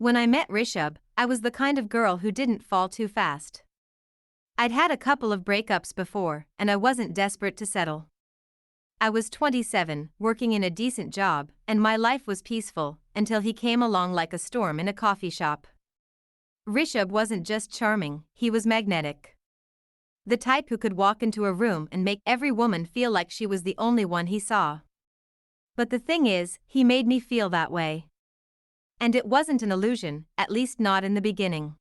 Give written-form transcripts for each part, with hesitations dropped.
When I met Rishabh, I was the kind of girl who didn't fall too fast. I'd had a couple of breakups before, and I wasn't desperate to settle. I was 27, working in a decent job, and my life was peaceful, until he came along like a storm in a coffee shop. Rishabh wasn't just charming, he was magnetic. The type who could walk into a room and make every woman feel like she was the only one he saw. But the thing is, he made me feel that way. And it wasn't an illusion, at least not in the beginning.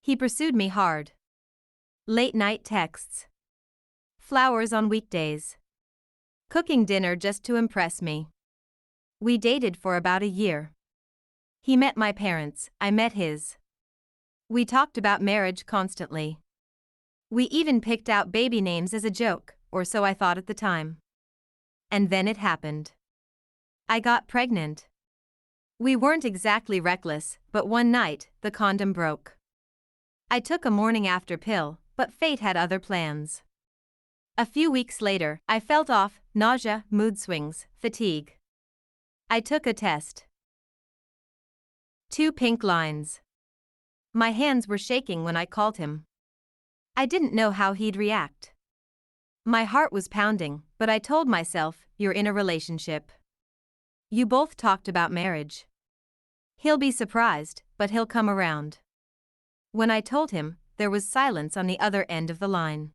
He pursued me hard. Late-night texts. Flowers on weekdays. Cooking dinner just to impress me. We dated for about a year. He met my parents, I met his. We talked about marriage constantly. We even picked out baby names as a joke, or so I thought at the time. And then it happened. I got pregnant. We weren't exactly reckless, but one night, the condom broke. I took a morning after pill, but fate had other plans. A few weeks later, I felt off, nausea, mood swings, fatigue. I took a test. 2 pink lines. My hands were shaking when I called him. I didn't know how he'd react. My heart was pounding, but I told myself, you're in a relationship. You both talked about marriage. He'll be surprised, but he'll come around. When I told him, there was silence on the other end of the line.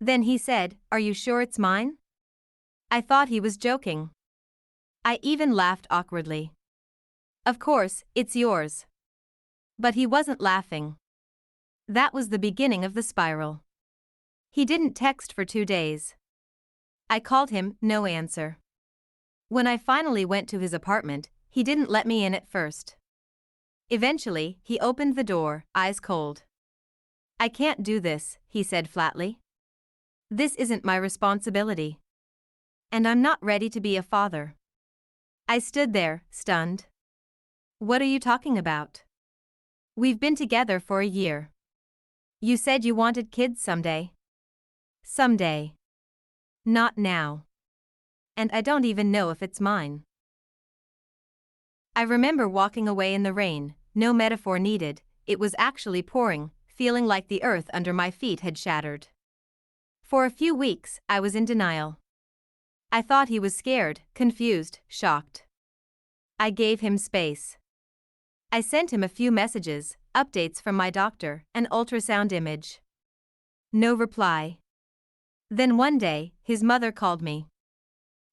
Then he said, "Are you sure it's mine?" I thought he was joking. I even laughed awkwardly. "Of course, it's yours." But he wasn't laughing. That was the beginning of the spiral. He didn't text for 2 days. I called him, no answer. When I finally went to his apartment, he didn't let me in at first. Eventually, he opened the door, eyes cold. "I can't do this," he said flatly. "This isn't my responsibility. And I'm not ready to be a father." I stood there, stunned. "What are you talking about? We've been together for a year. You said you wanted kids someday." "Someday. Not now. And I don't even know if it's mine." I remember walking away in the rain, no metaphor needed, it was actually pouring, feeling like the earth under my feet had shattered. For a few weeks, I was in denial. I thought he was scared, confused, shocked. I gave him space. I sent him a few messages, updates from my doctor, an ultrasound image. No reply. Then one day, his mother called me.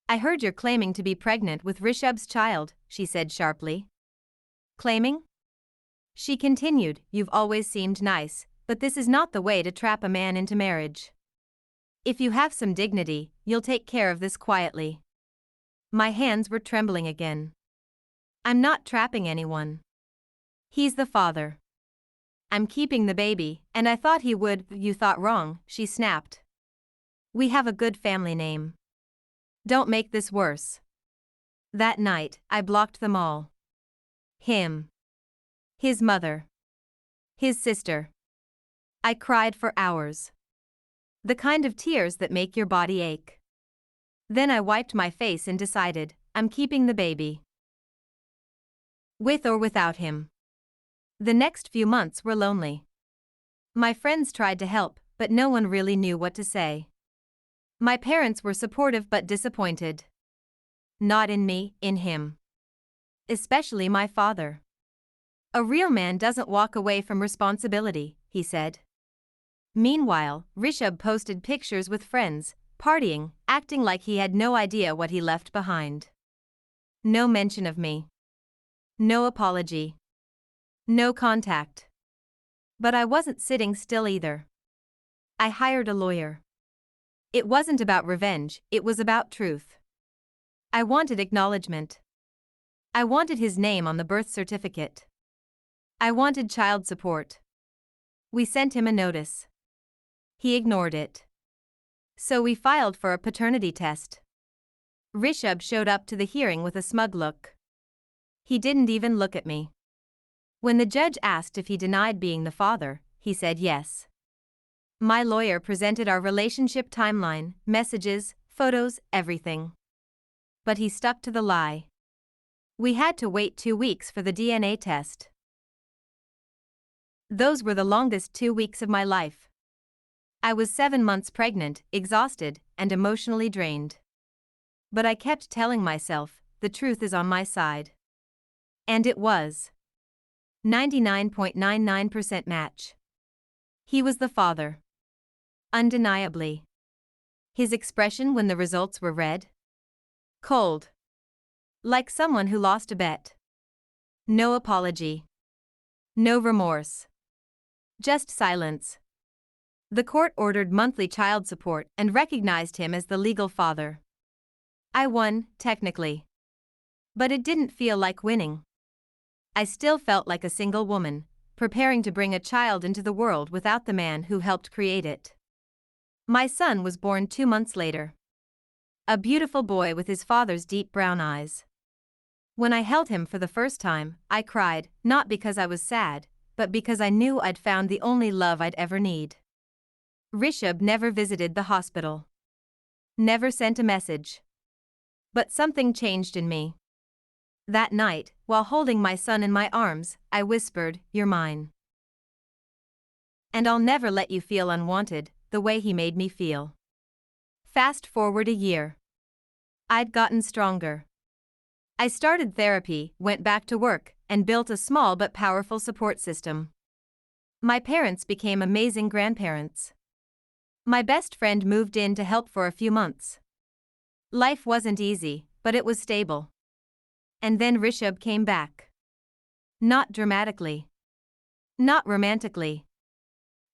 "I heard you're claiming to be pregnant with Rishabh's child," she said sharply. "Claiming?" She continued, "You've always seemed nice, but this is not the way to trap a man into marriage. If you have some dignity, you'll take care of this quietly." My hands were trembling again. "I'm not trapping anyone. He's the father. I'm keeping the baby, and I thought he would." "You thought wrong," she snapped. "We have a good family name. Don't make this worse." That night, I blocked them all. Him. His mother. His sister. I cried for hours. The kind of tears that make your body ache. Then I wiped my face and decided, I'm keeping the baby. With or without him. The next few months were lonely. My friends tried to help, but no one really knew what to say. My parents were supportive but disappointed. Not in me, in him. Especially my father. "A real man doesn't walk away from responsibility," he said. Meanwhile, Rishabh posted pictures with friends, partying, acting like he had no idea what he left behind. No mention of me. No apology. No contact. But I wasn't sitting still either. I hired a lawyer. It wasn't about revenge, it was about truth. I wanted acknowledgement. I wanted his name on the birth certificate. I wanted child support. We sent him a notice. He ignored it. So we filed for a paternity test. Rishabh showed up to the hearing with a smug look. He didn't even look at me. When the judge asked if he denied being the father, he said yes. My lawyer presented our relationship timeline, messages, photos, everything. But he stuck to the lie. We had to wait 2 weeks for the DNA test. Those were the longest 2 weeks of my life. I was 7 months pregnant, exhausted, and emotionally drained. But I kept telling myself, the truth is on my side. And it was. 99.99% match. He was the father. Undeniably. His expression when the results were read? Cold. Like someone who lost a bet. No apology. No remorse. Just silence. The court ordered monthly child support and recognized him as the legal father. I won, technically. But it didn't feel like winning. I still felt like a single woman, preparing to bring a child into the world without the man who helped create it. My son was born 2 months later. A beautiful boy with his father's deep brown eyes. When I held him for the first time, I cried, not because I was sad, but because I knew I'd found the only love I'd ever need. Rishabh never visited the hospital. Never sent a message. But something changed in me. That night, while holding my son in my arms, I whispered, "You're mine. And I'll never let you feel unwanted, the way he made me feel." Fast forward a year. I'd gotten stronger. I started therapy, went back to work, and built a small but powerful support system. My parents became amazing grandparents. My best friend moved in to help for a few months. Life wasn't easy, but it was stable. And then Rishabh came back. Not dramatically. Not romantically.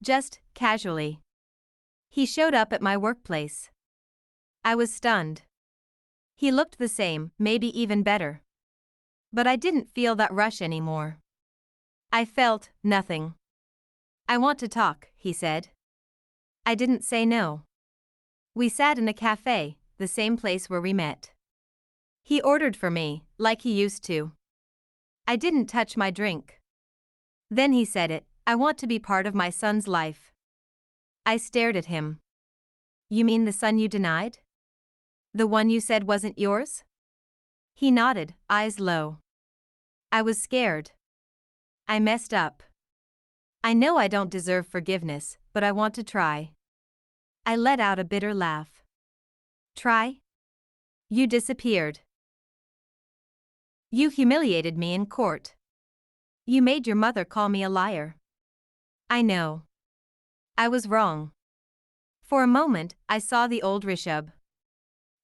Just casually. He showed up at my workplace. I was stunned. He looked the same, maybe even better. But I didn't feel that rush anymore. I felt nothing. "I want to talk," he said. I didn't say no. We sat in a cafe, the same place where we met. He ordered for me, like he used to. I didn't touch my drink. Then he said it, "I want to be part of my son's life." I stared at him. "You mean the son you denied? The one you said wasn't yours?" He nodded, eyes low. I was scared. I messed up. I know I don't deserve forgiveness, but I want to try. I let out a bitter laugh. Try? You disappeared. You humiliated me in court. You made your mother call me a liar. I know. I was wrong. For a moment, I saw the old Rishabh.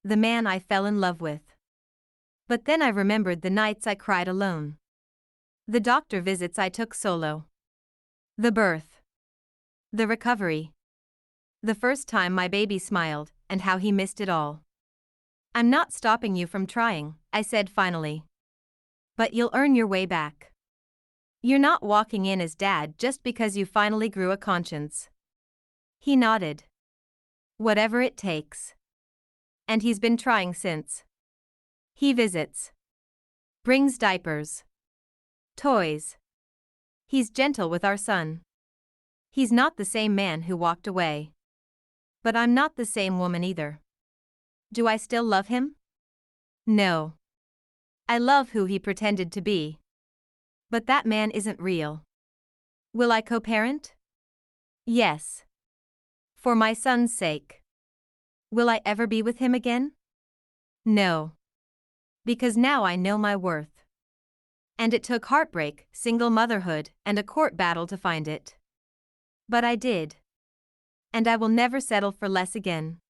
The man I fell in love with. But then I remembered the nights I cried alone. The doctor visits I took solo. The birth. The recovery. The first time my baby smiled, and how he missed it all. "I'm not stopping you from trying," I said finally. "But you'll earn your way back. You're not walking in as dad just because you finally grew a conscience." He nodded. "Whatever it takes." And he's been trying since. He visits. Brings diapers. Toys. He's gentle with our son. He's not the same man who walked away. But I'm not the same woman either. Do I still love him? No. I love who he pretended to be. But that man isn't real. Will I co-parent? Yes. For my son's sake. Will I ever be with him again? No. Because now I know my worth. And it took heartbreak, single motherhood, and a court battle to find it. But I did. And I will never settle for less again.